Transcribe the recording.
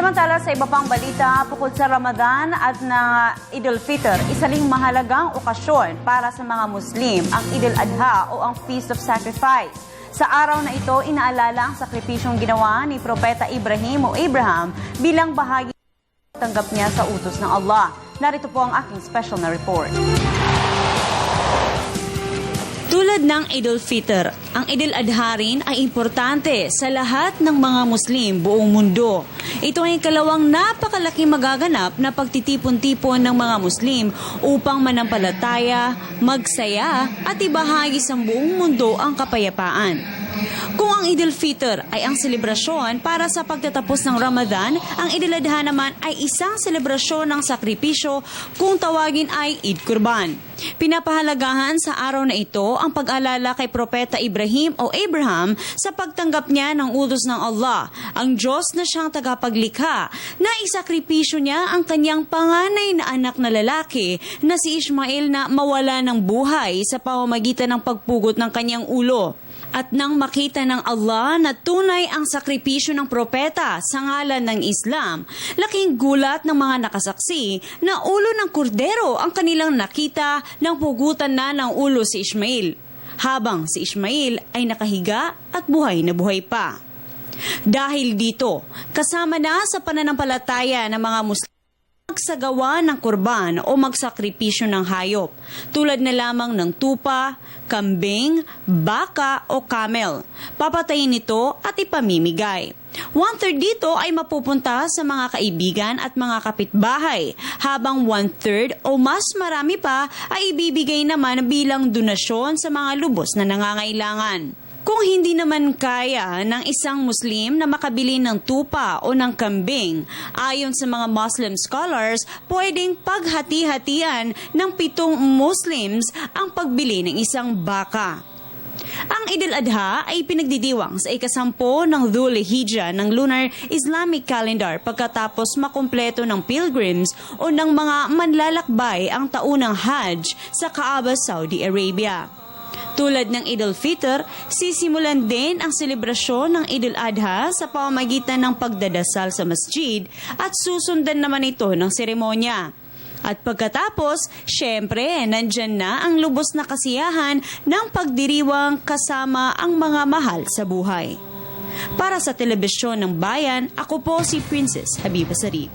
Samantala sa iba pang balita, bukod sa Ramadan at na Eid al-Fitr, isa ring mahalagang okasyon para sa mga Muslim ang Eid al-Adha o ang Feast of Sacrifice. Sa araw na ito, inaalala ang sakripisyong ginawa ni Propeta Ibrahim o Abraham bilang bahagi ng tanggap niya sa utos ng Allah. Narito po ang aking special na report. Tulad ng Eid al-Fitr, ang Eid al-Adha rin ay importante sa lahat ng mga Muslim buong mundo. Ito ay kalawang napakalaking magaganap na pagtitipon-tipon ng mga Muslim upang manampalataya, magsaya at ibahagi sa buong mundo ang kapayapaan. Kung ang Eid al-Fitr ay ang selebrasyon para sa pagtatapos ng Ramadan, ang Eid al-Adha naman ay isang selebrasyon ng sakripisyo kung tawagin ay Eid Qurban. Pinapahalagahan sa araw na ito ang pag-alala kay Propeta Ibrahim o Abraham sa pagtanggap niya ng utos ng Allah, ang Diyos na siyang tagapaglikha, na isakripisyo niya ang kanyang panganay na anak na lalaki na si Ismail na mawala ng buhay sa pamamagitan ng pagpugot ng kanyang ulo. At nang makita ng Allah na tunay ang sakripisyo ng propeta sa ngalan ng Islam, laking gulat ng mga nakasaksi na ulo ng kordero ang kanilang nakita nang pugutan na ng ulo si Ismail, habang si Ismail ay nakahiga at buhay na buhay pa. Dahil dito, kasama na sa pananampalataya ng mga Muslim magsagawa ng kurban o magsakripisyo ng hayop, tulad na lamang ng tupa, kambing, baka o camel. Papatayin ito at ipamimigay. 1/3 dito ay mapupunta sa mga kaibigan at mga kapitbahay, habang 1/3 o mas marami pa ay ibibigay naman bilang donasyon sa mga lubos na nangangailangan. Kung hindi naman kaya ng isang Muslim na makabili ng tupa o ng kambing, ayon sa mga Muslim scholars, pwedeng paghati-hatian ng 7 Muslims ang pagbili ng isang baka. Ang Eid al-Adha ay pinagdidiwang sa ika-10 ng Dhul Hijjah ng Lunar Islamic Calendar pagkatapos makumpleto ng pilgrims o ng mga manlalakbay ang taunang Hajj sa Kaaba, Saudi Arabia. Tulad ng Eid al-Fitr, sisimulan din ang selebrasyon ng Eid al-Adha sa pamamagitan ng pagdadasal sa masjid at susundan naman ito ng seremonya. At pagkatapos, syempre, nandyan na ang lubos na kasiyahan ng pagdiriwang kasama ang mga mahal sa buhay. Para sa Telebisyon ng Bayan, ako po si Princess Habiba Sarip.